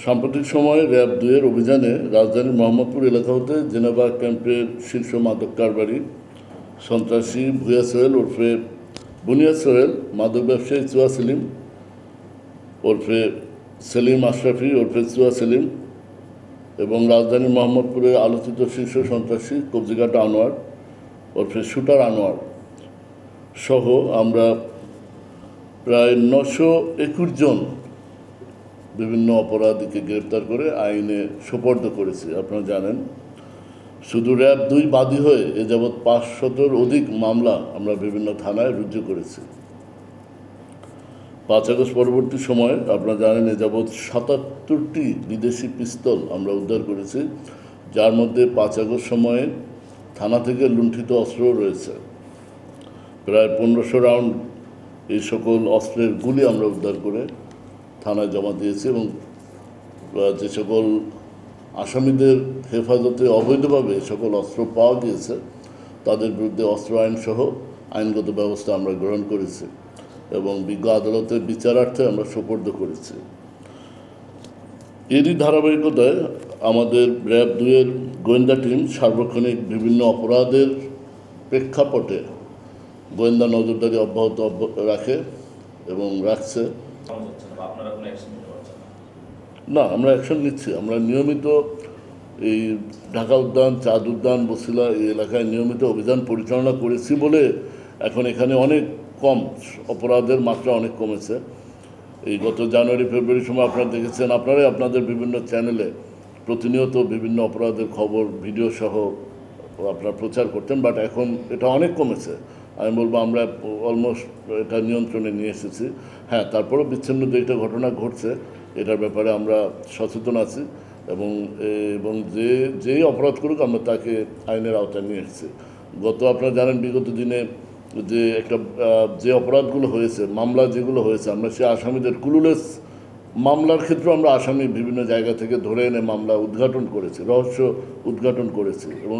সাম্প্রতিক সময়ে র্যাব ২-এর অভিযানে রাজধানীর মোহাম্মদপুর এলাকা হতে জেনেভা ক্যাম্পের শীর্ষ মাদক কারবারি সন্ত্রাসী ভুয়া সোহেল ওরফে বুনিয়াদ সোহেল, মাদক ব্যবসায়ী চুয়া সেলিম ওরফে সেলিম আশরাফি ওরফে চুয়া সেলিম এবং রাজধানীর মোহাম্মদপুরের আলোচিত শীর্ষ সন্ত্রাসী কবজিঘাটা আনোয়ার ওরফে শুটার আনোয়ার সহ আমরা প্রায় ৯২১ জন বিভিন্ন অপরাধীকে গ্রেপ্তার করে আইনে সোপর্দ করেছি। আপনারা জানেন, শুধু র্যাব ২ বাদী হয়ে এ যাবৎ ৫০০-র অধিক মামলা আমরা বিভিন্ন থানায় রুজু করেছি। ৫ আগস্ট পরবর্তী সময়ে আপনারা জানেন এ যাবৎ ৭৭টি বিদেশি পিস্তল আমরা উদ্ধার করেছি, যার মধ্যে ৫ আগস্ট সময়ে থানা থেকে লুণ্ঠিত অস্ত্রও রয়েছে। প্রায় ১৫০০ রাউন্ড এই সকল অস্ত্রের গুলি আমরা উদ্ধার করে থানায় জমা দিয়েছি এবং যে সকল আসামিদের হেফাজতে অবৈধভাবে সকল অস্ত্র পাওয়া গিয়েছে তাদের বিরুদ্ধে অস্ত্র আইন সহ আইনগত ব্যবস্থা আমরা গ্রহণ করেছি এবং বিজ্ঞ আদালতের বিচারার্থে আমরা সোপর্দ করেছি। এরই ধারাবাহিকতায় আমাদের র্যাব ২-এর গোয়েন্দা টিম সার্বক্ষণিক বিভিন্ন অপরাধের প্রেক্ষাপটে গোয়েন্দা নজরদারি অব্যাহত রাখে এবং রাখছে। না, আমরা অ্যাকশন নিচ্ছি। আমরা নিয়মিত এই ঢাকা উদ্যান, চাঁদ উদ্যান, বছিলা এই এলাকায় নিয়মিত অভিযান পরিচালনা করেছি বলে এখন এখানে অনেক কম, অপরাধের মাত্রা অনেক কমেছে। এই গত জানুয়ারি ফেব্রুয়ারির সময় আপনারা দেখেছেন, আপনারাই আপনাদের বিভিন্ন চ্যানেলে প্রতিনিয়ত বিভিন্ন অপরাধের খবর ভিডিও সহ আপনারা প্রচার করতেন, বাট এখন এটা অনেক কমেছে। আমি বলবো আমরা অলমোস্ট এটা নিয়ন্ত্রণে নিয়ে এসেছি। হ্যাঁ, তারপরেও বিচ্ছিন্ন যেটা ঘটনা ঘটছে এটার ব্যাপারে আমরা সচেতন আছি এবং যেই অপরাধ করুক আমরা তাকে আইনের আওতায় নিয়ে এসেছি। আপনারা জানেন বিগত দিনে যে অপরাধগুলো হয়েছে, মামলা যেগুলো হয়েছে, আমরা সেই আসামিদের ক্লুলেস মামলার ক্ষেত্রে আমরা আসামি বিভিন্ন জায়গা থেকে ধরে এনে মামলা উদ্ঘাটন করেছি, রহস্য উদ্ঘাটন করেছি এবং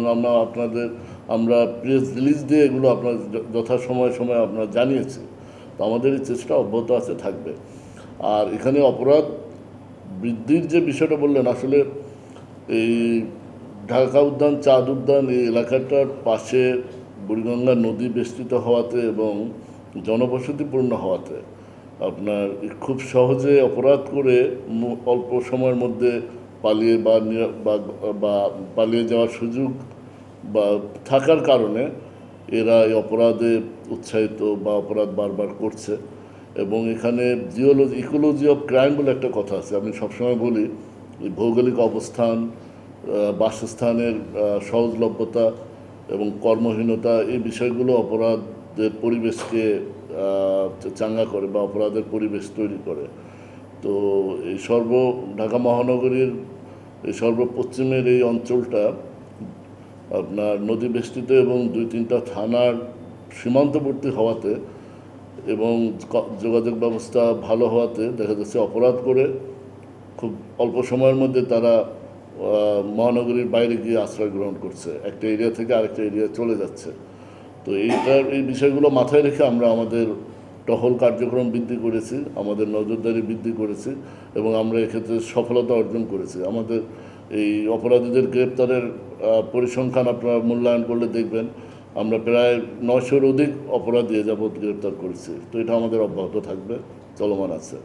আমরা প্রেস রিলিজ দিয়ে এগুলো আপনার যথাসময়ে আপনারা জানিয়েছি। তো আমাদের এই চেষ্টা অব্যাহত আছে, থাকবে। আর এখানে অপরাধ বৃদ্ধির যে বিষয়টা বললেন, আসলে এই ঢাকা উদ্যান, চাঁদ উদ্যান এই এলাকাটার পাশে বুড়িগঙ্গা নদী বেষ্টিত হওয়াতে এবং জনবসতিপূর্ণ হওয়াতে আপনার খুব সহজে অপরাধ করে অল্প সময়ের মধ্যে পালিয়ে বা পালিয়ে যাওয়ার সুযোগ বা থাকার কারণে এরা এই অপরাধে উৎসাহিত বা অপরাধ বারবার করছে। এবং এখানে ইকোলজি অফ ক্রাইম বলে একটা কথা আছে, আমি সবসময় বলি ভৌগোলিক অবস্থান, বাসস্থানের সহজলভ্যতা এবং কর্মহীনতা, এই বিষয়গুলো অপরাধের পরিবেশকে চাঙ্গা করে বা অপরাধের পরিবেশ তৈরি করে। তো এই ঢাকা মহানগরীর এই সর্বপশ্চিমের এই অঞ্চলটা আপনার নদী বেষ্টিত এবং ২-৩টা থানার সীমান্তবর্তী হওয়াতে এবং যোগাযোগ ব্যবস্থা ভালো হওয়াতে দেখা যাচ্ছে অপরাধ করে খুব অল্প সময়ের মধ্যে তারা মহানগরীর বাইরে গিয়ে আশ্রয় গ্রহণ করছে, একটা এরিয়া থেকে আরেকটা এরিয়া চলে যাচ্ছে। তো এই বিষয়গুলো মাথায় রেখে আমরা আমাদের টহল কার্যক্রম বৃদ্ধি করেছি, আমাদের নজরদারি বৃদ্ধি করেছি এবং আমরা এক্ষেত্রে সফলতা অর্জন করেছি। আমাদের এই অপরাধীদের গ্রেপ্তারের পরিসংখ্যান আপনারা মূল্যায়ন করলে দেখবেন আমরা প্রায় ৯০০-র অধিক অপরাধী যাবৎ গ্রেপ্তার করেছি। তো এটা আমাদের অব্যাহত থাকবে, চলমান আছে।